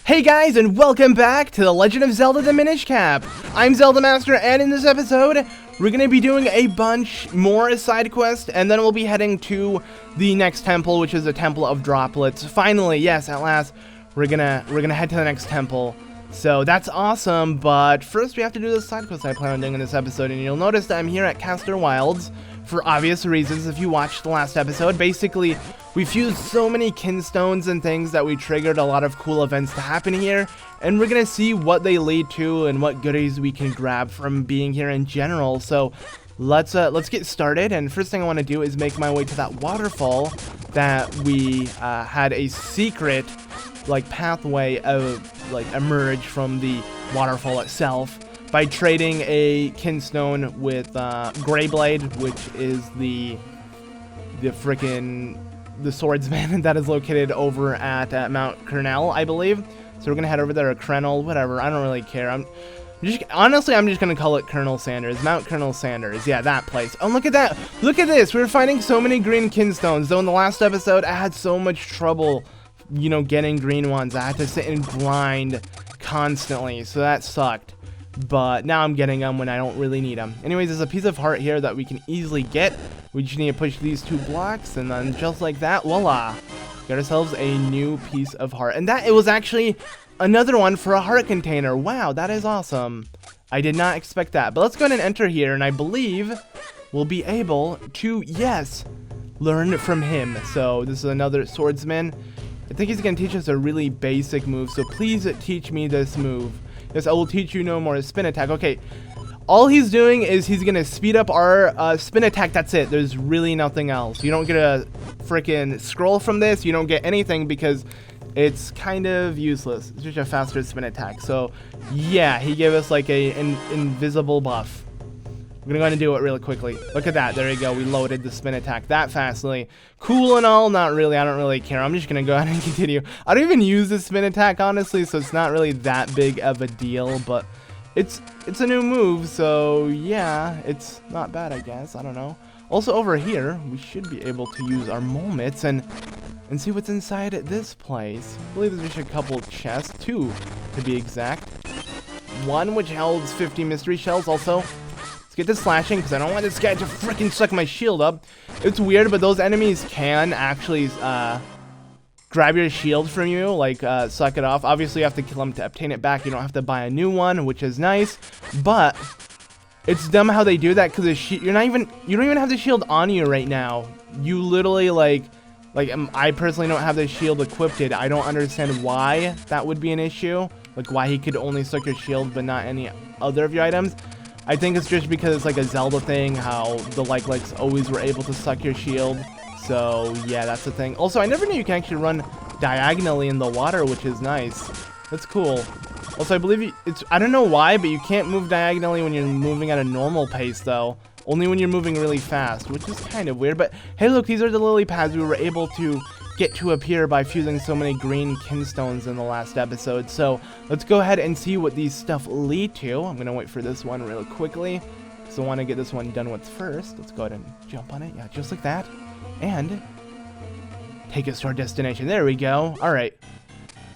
Hey guys, and welcome back to the Legend of Zelda the Minish Cap. I'm ZeldaMaster, and in this episode, we're going to be doing a bunch more side quests, and then we'll be heading to the next temple, which is the Temple of Droplets. Finally, yes, at last, we're gonna head to the next temple. So that's awesome, but first we have to do the side quest I plan on doing in this episode, and you'll notice that I'm here at Castor Wilds for obvious reasons. If you watched the last episode, basically we fused so many Kinstones and things that we triggered a lot of cool events to happen here, and we're gonna see what they lead to and what goodies we can grab from being here in general. So let's get started, and first thing I want to do is make my way to that waterfall that we had a secret like pathway emerge from the waterfall itself by trading a Kinstone with Greyblade, which is the swordsman that is located over at Mount Kernel, I believe. So we're gonna head over there, or Krenel, whatever. I don't really care. Honestly, I'm just gonna call it Colonel Sanders, Mount Colonel Sanders. Yeah, that place. Oh, look at that! Look at this! We're finding so many green Kinstones. Though in the last episode, I had so much trouble, you know, getting green ones. I had to sit and grind constantly, so that sucked. But now I'm getting them when I don't really need them. Anyways, there's a piece of heart here that we can easily get. We just need to push these two blocks, and then just like that, voila, got ourselves a new piece of heart. And that, it was actually another one for a heart container. Wow, that is awesome. I did not expect that. But let's go ahead and enter here, and I believe we'll be able to, yes, learn from him. So this is another swordsman. I think he's going to teach us a really basic move, so please teach me this move. Yes, I will teach you no more spin attack. Okay, all he's doing is he's going to speed up our spin attack. That's it. There's really nothing else. You don't get a freaking scroll from this. You don't get anything because it's kind of useless. It's just a faster spin attack. So, yeah, he gave us like an invisible buff. We're going to go ahead and do it really quickly. Look at that. There you go. We loaded the spin attack that fastly. Cool and all. Not really. I don't really care. I'm just going to go ahead and continue. I don't even use the spin attack, honestly, so it's not really that big of a deal. But it's a new move, so yeah, it's not bad, I guess. I don't know. Also, over here, we should be able to use our moments and see what's inside this place. I believe there's just a couple chests, 2 to be exact. One which holds 50 mystery shells also. Get this slashing because I don't want this guy to freaking suck my shield up. It's weird, but those enemies can actually grab your shield from you, like suck it off. Obviously, you have to kill them to obtain it back. You don't have to buy a new one, which is nice. But it's dumb how they do that because you don't even have the shield on you right now. You literally I personally don't have the shield equipped. I don't understand why that would be an issue. Like why he could only suck your shield but not any other of your items. I think it's just because it's like a Zelda thing, how the likes always were able to suck your shield. So yeah, that's the thing. Also, I never knew you can actually run diagonally in the water, which is nice. That's cool. Also, I believe I don't know why, but you can't move diagonally when you're moving at a normal pace, though. Only when you're moving really fast, which is kind of weird. But hey, look, these are the lily pads we were able to get to appear by fusing so many green Kinstones in the last episode. So let's go ahead and see what these stuff lead to. I'm gonna wait for this one really quickly because I want to get this one done with first. Let's go ahead and jump on it. Yeah, just like that, and take us to our destination. There we go. All right,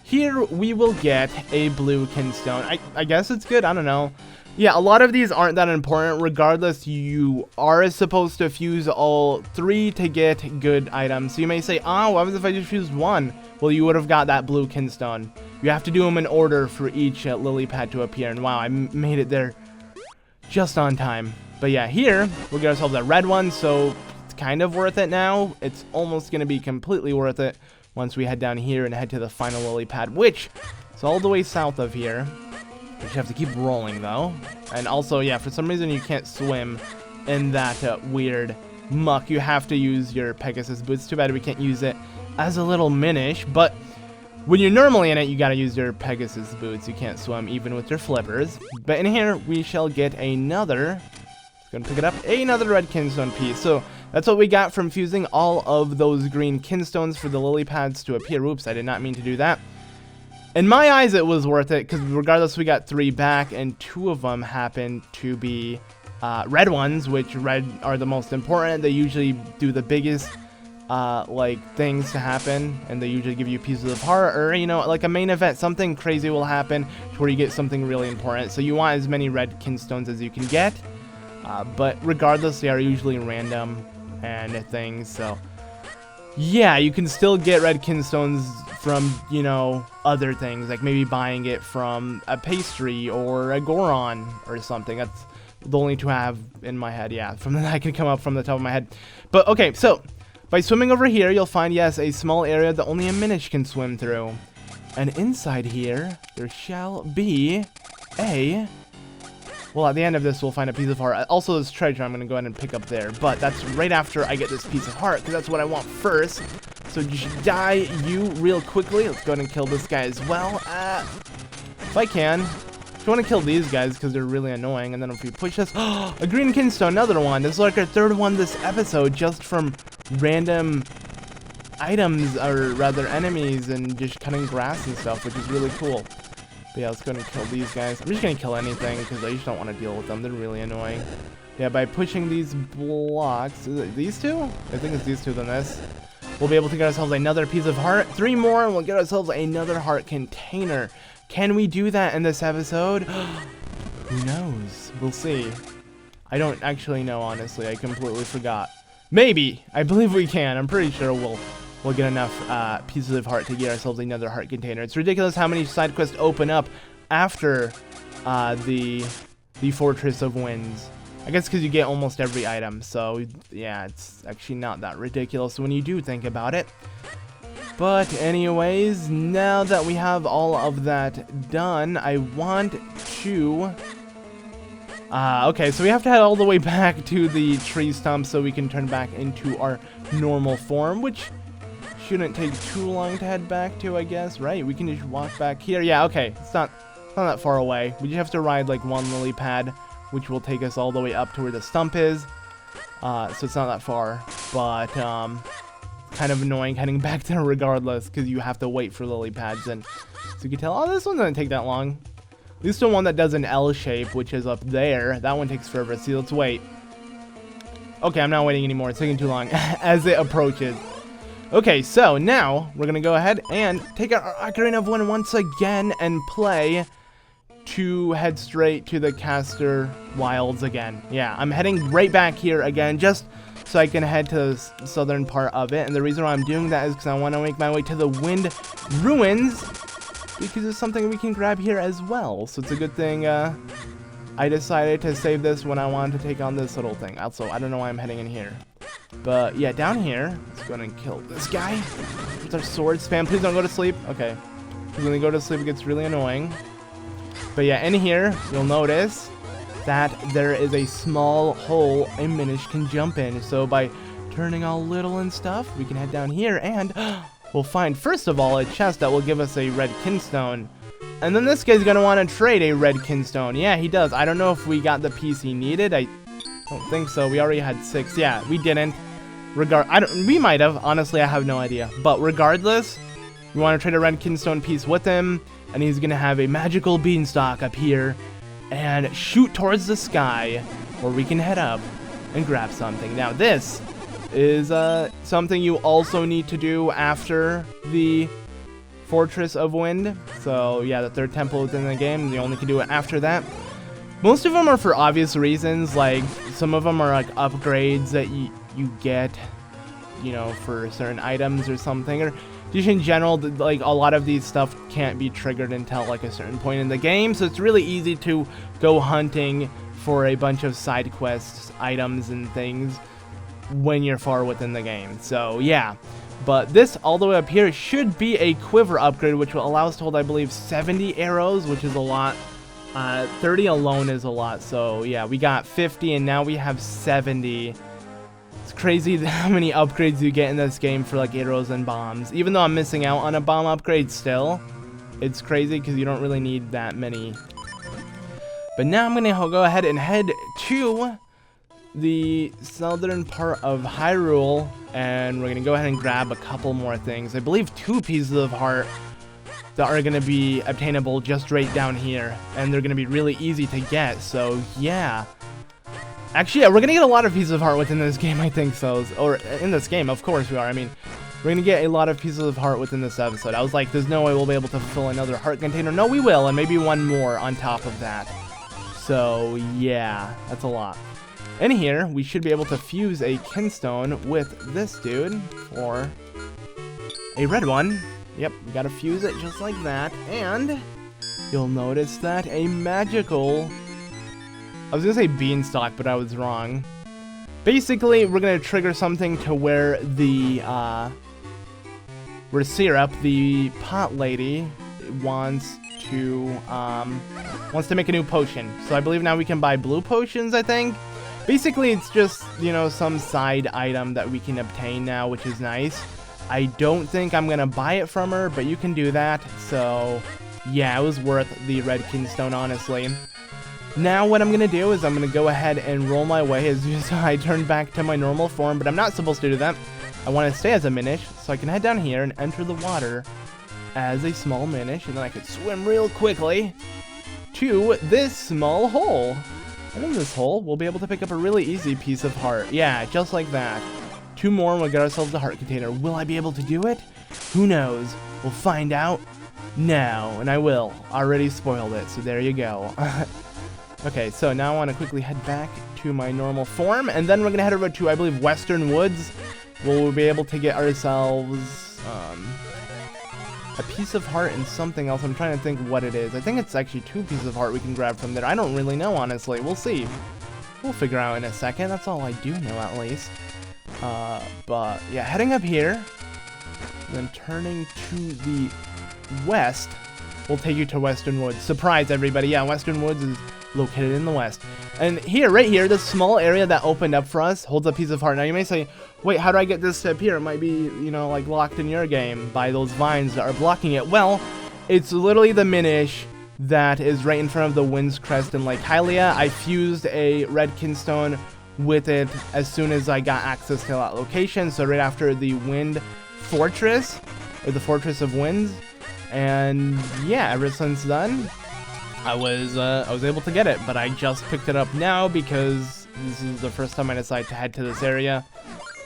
here we will get a blue Kinstone. I guess it's good. I don't know. Yeah, a lot of these aren't that important. Regardless, you are supposed to fuse all 3 to get good items. So you may say, what happens if I just fused 1? Well, you would have got that blue Kinstone. You have to do them in order for each lily pad to appear. And wow, I made it there just on time. But yeah, here, we'll get ourselves a red one. So it's kind of worth it now. It's almost going to be completely worth it once we head down here and head to the final lily pad, which is all the way south of here. You have to keep rolling though. And also, yeah, for some reason you can't swim in that weird muck. You have to use your Pegasus boots. Too bad we can't use it as a little Minish, but when you're normally in it, you gotta use your Pegasus boots. You can't swim even with your flippers. But in here, we shall get another, gonna pick it up, another red Kinstone piece. So that's what we got from fusing all of those green Kinstones for the lily pads to appear. Oops, I did not mean to do that. In my eyes, it was worth it, because regardless, we got 3 back, and 2 of them happen to be red ones, which red are the most important. They usually do the biggest like things to happen, and they usually give you pieces of heart, or you know, like a main event, something crazy will happen to where you get something really important. So you want as many red Kinstones as you can get, but regardless, they are usually random and things. So yeah, you can still get red Kinstones from, you know, other things, like maybe buying it from a pastry or a Goron or something. That's the only two I have in my head. Yeah, from that I can come up from the top of my head. But okay, so by swimming over here, you'll find, yes, a small area that only a Minish can swim through. And inside here, there shall be a... Well, at the end of this, we'll find a piece of heart. Also, this treasure I'm going to go ahead and pick up there. But that's right after I get this piece of heart, because that's what I want first. So you should die you real quickly. Let's go ahead and kill this guy as well. If I can. I want to kill these guys because they're really annoying. And then if we push this... a green Kinstone, another one. This is like our third one this episode, just from random items, or rather enemies, and just cutting grass and stuff, which is really cool. But yeah, let's go ahead and kill these guys. I'm just going to kill anything because I just don't want to deal with them. They're really annoying. Yeah, by pushing these blocks... Is it these two? I think it's these two than this. We'll be able to get ourselves another piece of heart. 3 more, and we'll get ourselves another heart container. Can we do that in this episode? Who knows? We'll see. I don't actually know, honestly. I completely forgot. Maybe. I believe we can. I'm pretty sure we'll get enough pieces of heart to get ourselves another heart container. It's ridiculous how many side quests open up after the Fortress of Winds. I guess because you get almost every item. So, yeah, it's actually not that ridiculous when you do think about it. But anyways, now that we have all of that done, I want to... okay, so we have to head all the way back to the tree stump so we can turn back into our normal form, which shouldn't take too long to head back to, I guess, right? We can just walk back here. Yeah, okay, it's not that far away. We just have to ride like one lily pad, which will take us all the way up to where the stump is. So it's not that far, but kind of annoying heading back there regardless, because you have to wait for lily pads. And so you can tell, oh, this one doesn't take that long. At least the one that does an L shape, which is up there, that one takes forever. See, let's wait. Okay, I'm not waiting anymore. It's taking too long as it approaches. Okay, so now we're going to go ahead and take our Ocarina of Wind once again and play to head straight to the Caster Wilds again. Yeah, I'm heading right back here again just so I can head to the southern part of it. And the reason why I'm doing that is because I want to make my way to the Wind Ruins, because it's something we can grab here as well. So it's a good thing I decided to save this when I wanted to take on this little thing. Also, I don't know why I'm heading in here. But yeah, down here, let's go ahead and kill this guy with our sword spam. Please don't go to sleep. Okay. Because when they go to sleep, it gets really annoying. But yeah, in here, you'll notice that there is a small hole a Minish can jump in. So by turning all little and stuff, we can head down here and we'll find, first of all, a chest that will give us a red Kinstone. And then this guy's going to want to trade a red Kinstone. Yeah, he does. I don't know if we got the piece he needed. I don't think so. We already had 6. Yeah, we didn't. We might have. Honestly, I have no idea. But regardless, we want to trade a red Kinstone piece with him. And he's going to have a magical beanstalk up here and shoot towards the sky, where we can head up and grab something. Now, this is something you also need to do after the Fortress of Wind. So, yeah, the 3rd temple within the game. You only can do it after that. Most of them are for obvious reasons. Like, some of them are like upgrades that you get, you know, for certain items or something. Or just in general, like, a lot of these stuff can't be triggered until like a certain point in the game, so it's really easy to go hunting for a bunch of side quests, items, and things when you're far within the game. So yeah, but this all the way up here should be a quiver upgrade, which will allow us to hold, I believe, 70 arrows, which is a lot. 30 alone is a lot. So yeah, we got 50 and now we have 70. It's crazy how many upgrades you get in this game for like arrows and bombs. Even though I'm missing out on a bomb upgrade still, it's crazy because you don't really need that many. But now I'm going to go ahead and head to the southern part of Hyrule, and we're going to go ahead and grab a couple more things. I believe 2 pieces of heart that are going to be obtainable just right down here, and they're going to be really easy to get. So yeah, Actually, yeah, we're gonna get a lot of pieces of heart within this game, I think so. Or in this game, of course we are. I mean, we're gonna get a lot of pieces of heart within this episode. I was like, there's no way we'll be able to fill another heart container. No, we will, and maybe one more on top of that. So, yeah, that's a lot. In here, we should be able to fuse a Kinstone with this dude for a red one. Yep, we gotta fuse it just like that. And you'll notice that a magical... I was gonna say beanstalk, but I was wrong. Basically, we're gonna trigger something to where the, where Syrup, the pot lady, wants to make a new potion. So I believe now we can buy blue potions, I think. Basically, it's just, you know, some side item that we can obtain now, which is nice. I don't think I'm gonna buy it from her, but you can do that. So, yeah, it was worth the red Kinstone, honestly. Now what I'm gonna do is I'm gonna go ahead and roll my way as I turn back to my normal form, but I'm not supposed to do that. I want to stay as a Minish, so I can head down here and enter the water as a small Minish, and then I could swim real quickly to this small hole. And in this hole, we'll be able to pick up a really easy piece of heart. Yeah, just like that. 2 more and we'll get ourselves a heart container. Will I be able to do it? Who knows? We'll find out now, and I will. Already spoiled it, so there you go. Okay, so now I want to quickly head back to my normal form, and then we're going to head over to, I believe, Western Woods. We'll be able to get ourselves a piece of heart and something else. I'm trying to think what it is. I think it's actually 2 pieces of heart we can grab from there. I don't really know, honestly. We'll see. We'll figure out in a second. That's all I do know, at least. But, yeah, heading up here, and then turning to the west, will take you to Western Woods. Surprise, everybody. Yeah, Western Woods is located in the west. And here, right here, this small area that opened up for us holds a piece of heart. Now, you may say, wait, how do I get this step here? It might be, you know, like locked in your game by those vines that are blocking it. Well, it's literally the Minish that is right in front of the Wind's Crest in Lake Hylia. I fused a red Kinstone with it as soon as I got access to that location. So right after the Wind Fortress, or the Fortress of Winds. And yeah, ever since then, I was able to get it, but I just picked it up now because this is the first time I decided to head to this area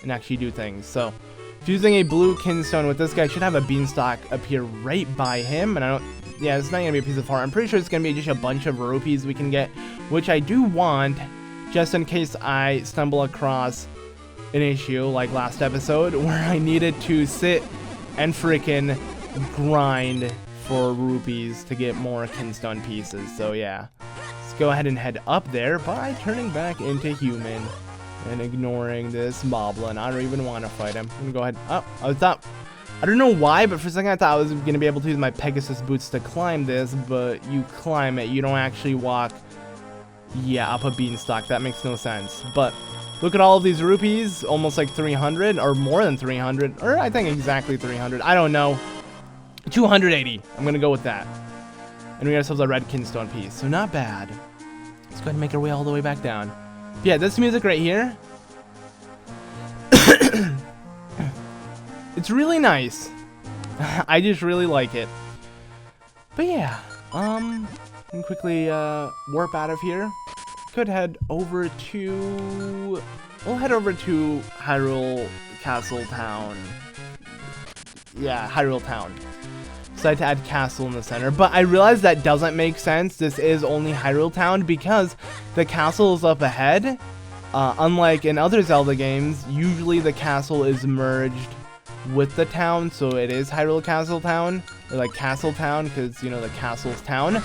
and actually do things. So, fusing a blue Kinstone with this guy, should have a beanstalk appear right by him, and yeah, it's not gonna be a piece of heart. I'm pretty sure it's gonna be just a bunch of rupees we can get, which I do want, just in case I stumble across an issue like last episode where I needed to sit and freaking grind for rupees to get more Kinstone pieces. So yeah, let's go ahead and head up there by turning back into human and ignoring this moblin. I don't even want to fight him. I'm gonna go ahead. Oh, I don't know why, but for a second I thought I was gonna be able to use my Pegasus boots to climb this, but you climb it, you don't actually walk, yeah, up a beanstalk. That makes no sense. But look at all of these rupees, almost like 300 or more than 300, or I think exactly 300. I don't know. 280. I'm gonna go with that. And we got ourselves a red Kinstone piece, so not bad. Let's go ahead and make our way all the way back down. But yeah, this music right here, it's really nice. I just really like it. But yeah, and quickly warp out of here. Could head over to, we'll head over to Hyrule Castle Town. Yeah, Hyrule Town. Decided to add castle in the center, but I realized that doesn't make sense. This is only Hyrule Town because the castle is up ahead. Unlike in other Zelda games, usually the castle is merged with the town, so it is Hyrule Castle Town, or like Castle Town, because, you know, the castle's town.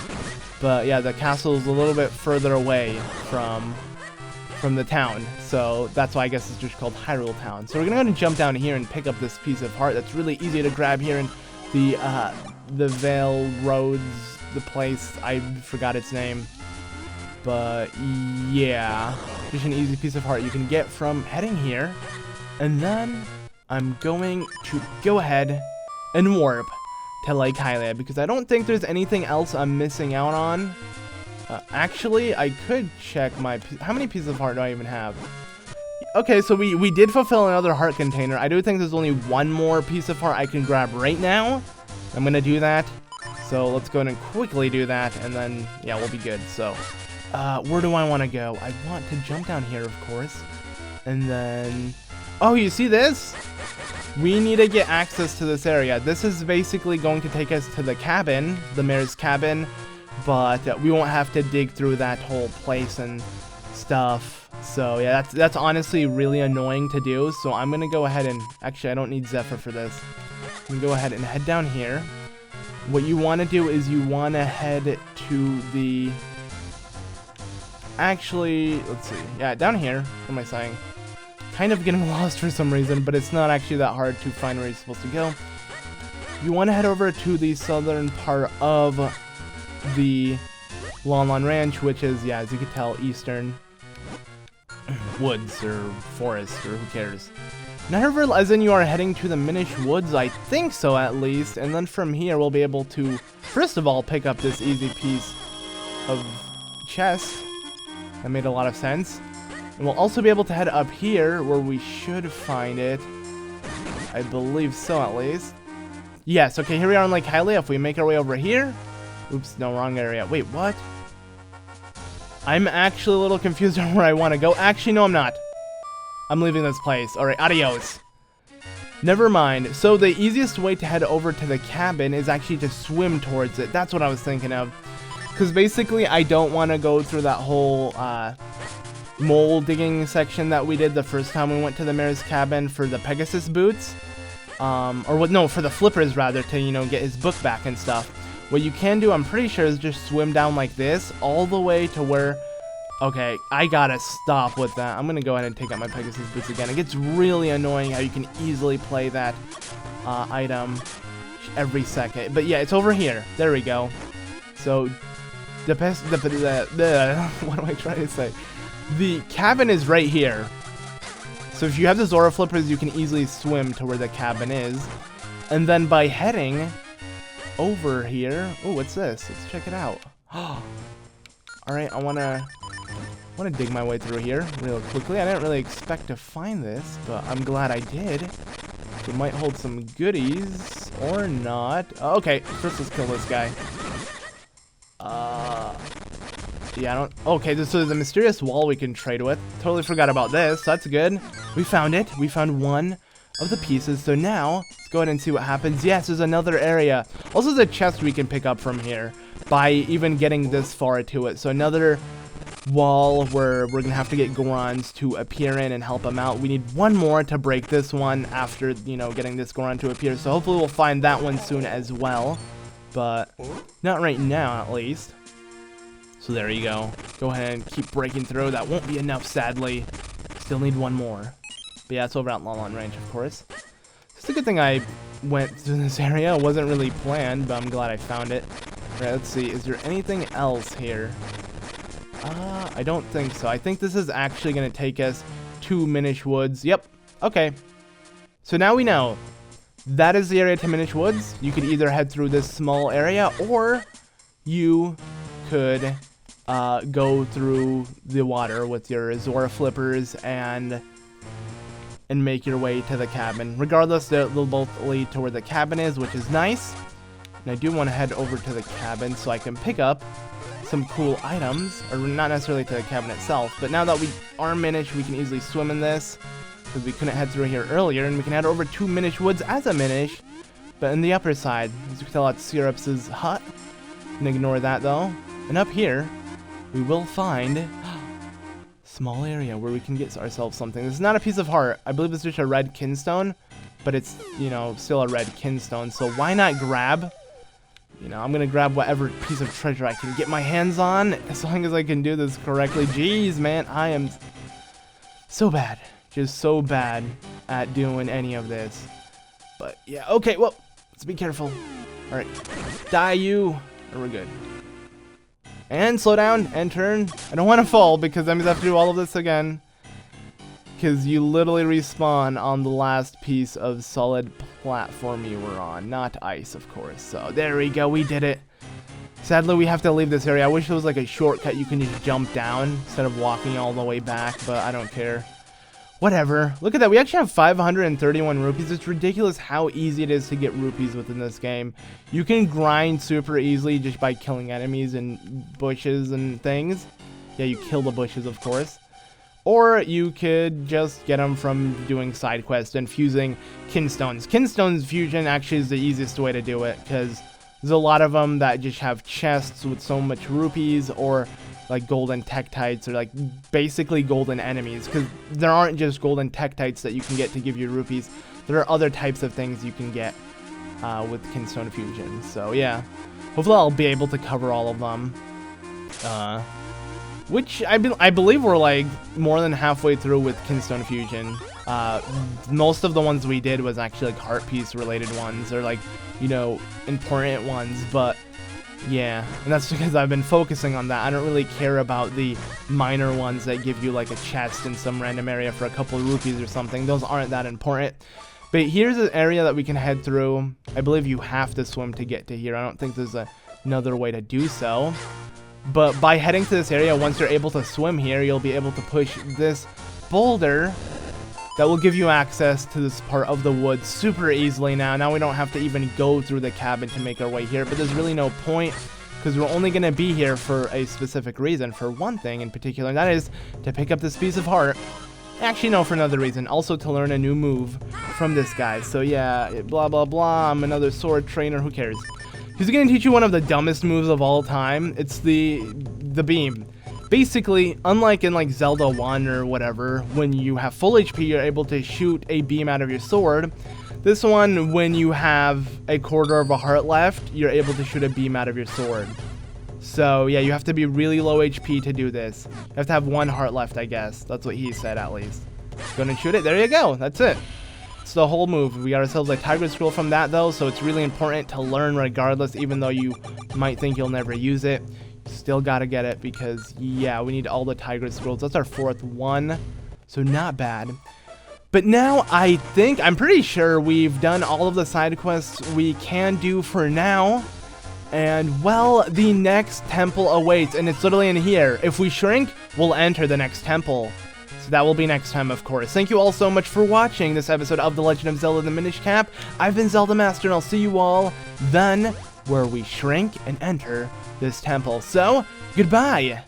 But yeah, the castle is a little bit further away from the town, so that's why I guess it's just called Hyrule Town. So we're gonna go and jump down here and pick up this piece of heart that's really easy to grab here in the Vale Roads, the place, I forgot its name. But yeah, just an easy piece of heart you can get from heading here. And then I'm going to go ahead and warp to Lake Hylia because I don't think there's anything else I'm missing out on. Actually, I could check my... How many pieces of heart do I even have? Okay, so we did fulfill another heart container. I do think there's only one more piece of heart I can grab right now. I'm going to do that. So let's go ahead and quickly do that, and then, yeah, we'll be good. So, Where do I want to go? I want to jump down here, of course. And then... Oh, you see this? We need to get access to this area. This is basically going to take us to the cabin, the mayor's cabin. But we won't have to dig through that whole place and stuff. So yeah, that's honestly really annoying to do. So I'm going to go ahead and... Actually, I don't need Zephyr for this. I'm going to go ahead and head down here. What you want to do is you want to head to the... Actually, let's see. Yeah, down here. What am I saying? Kind of getting lost for some reason, but it's not actually that hard to find where you're supposed to go. You want to head over to the southern part of the Lon Ranch, which is, yeah, as you can tell, eastern woods or forest, or who cares. Now, however, as in you are heading to the Minish Woods, I think so at least, and then from here we'll be able to, first of all, pick up this easy piece of chest. That made a lot of sense. And we'll also be able to head up here where we should find it. I believe so, at least. Yes, okay, here we are on Lake Hylia. If we make our way over here... Oops, no, wrong area. Wait, what? I'm actually a little confused on where I want to go. Actually, no, I'm not. I'm leaving this place. Alright, adios. Never mind. So the easiest way to head over to the cabin is actually to swim towards it. That's what I was thinking of. Because basically, I don't want to go through that whole mole digging section that we did the first time we went to the mayor's cabin for the Pegasus boots. Or what? No, for the flippers, rather, to, you know, get his book back and stuff. What you can do, I'm pretty sure, is just swim down like this all the way to where... Okay, I gotta stop with that. I'm gonna go ahead and take out my Pegasus boots again. It gets really annoying how you can easily play that item every second. But yeah, it's over here. There we go. So... what am I trying to say? The cabin is right here. So if you have the Zora flippers, you can easily swim to where the cabin is. And then by heading over here... Oh, what's this? Let's check it out. Alright, I wanna dig my way through here real quickly. I didn't really expect to find this, but I'm glad I did. It might hold some goodies, or not. Okay, first let's kill this guy. Yeah, I don't... Okay, so there's a mysterious wall we can trade with. Totally forgot about this, so that's good. We found it. We found one of the pieces. So now, let's go ahead and see what happens. Yes, there's another area. Also, there's a chest we can pick up from here by even getting this far to it. So another wall where we're going to have to get Gorons to appear in and help him out. We need one more to break this one after, you know, getting this Goron to appear. So hopefully we'll find that one soon as well. But not right now, at least. So there you go. Go ahead and keep breaking through. That won't be enough, sadly. Still need one more. But yeah, it's over at Malon Ranch, of course. It's a good thing I went to this area. It wasn't really planned, but I'm glad I found it. Alright, let's see. Is there anything else here? I don't think so. I think this is actually going to take us to Minish Woods. Yep. Okay. So now we know. That is the area to Minish Woods. You could either head through this small area, or you could go through the water with your Zora flippers and make your way to the cabin. Regardless, they'll both lead to where the cabin is, which is nice. And I do want to head over to the cabin so I can pick up some cool items, or not necessarily to the cabin itself, but now that we are Minish, we can easily swim in this, because we couldn't head through here earlier, and we can head over to Minish Woods as a Minish, but in the upper side, as you can tell, that's Syrups' hut. You can ignore that though. And up here, we will find a small area where we can get ourselves something. This is not a piece of heart. I believe it's just a red Kinstone, but it's, you know, still a red Kinstone, so why not grab? You know, I'm gonna grab whatever piece of treasure I can get my hands on, as long as I can do this correctly. Jeez, man, I am so bad. Just so bad at doing any of this. But, yeah, okay, well, let's be careful. Alright, die you, or we're good. And slow down, and turn. I don't want to fall, because that means I have to do all of this again. Because you literally respawn on the last piece of solid platform you were on. Not ice, of course. So, there we go. We did it. Sadly, we have to leave this area. I wish there was like a shortcut you can just jump down instead of walking all the way back. But I don't care. Whatever. Look at that. We actually have 531 rupees. It's ridiculous how easy it is to get rupees within this game. You can grind super easily just by killing enemies and bushes and things. yeah, you kill the bushes, of course. Or you could just get them from doing side quests and fusing Kinstones. Kinstones fusion actually is the easiest way to do it, because there's a lot of them that just have chests with so much rupees, or like golden tektites, or like basically golden enemies, because there aren't just golden tektites that you can get to give you rupees. There are other types of things you can get with Kinstone fusion. So yeah, hopefully I'll be able to cover all of them. Which I believe we're like more than halfway through with Kinstone fusion. Most of the ones we did was actually like heart piece related ones, or like, you know, important ones, but yeah, and that's because I've been focusing on that. I don't really care about the minor ones that give you like a chest in some random area for a couple of rupees or something. Those aren't that important. But here's an area that we can head through. I believe you have to swim to get to here. I don't think there's another way to do so. But by heading to this area, once you're able to swim here, you'll be able to push this boulder that will give you access to this part of the woods super easily now. Now we don't have to even go through the cabin to make our way here, but there's really no point, because we're only going to be here for a specific reason, for one thing in particular, and that is to pick up this piece of heart. Actually, no, for another reason. Also to learn a new move from this guy. So yeah, blah, blah, blah. I'm another sword trainer. Who cares? He's going to teach you one of the dumbest moves of all time. It's the beam. Basically, unlike in like Zelda 1 or whatever, when you have full HP, you're able to shoot a beam out of your sword. This one, when you have a quarter of a heart left, you're able to shoot a beam out of your sword. So yeah, you have to be really low HP to do this. You have to have 1 heart left, I guess. That's what he said, at least. Gonna shoot it. There you go. That's it. It's the whole move. We got ourselves a Tiger Scroll from that, though, so it's really important to learn regardless, even though you might think you'll never use it. Still gotta get it, because yeah, we need all the Tiger Scrolls. That's our 4th one, so not bad. But now I'm pretty sure we've done all of the side quests we can do for now. And well, the next temple awaits, and it's literally in here. If we shrink, we'll enter the next temple. So that will be next time, of course. Thank you all so much for watching this episode of The Legend of Zelda: The Minish Cap. I've been ZeldaMaster, and I'll see you all then, where we shrink and enter this temple. So, goodbye!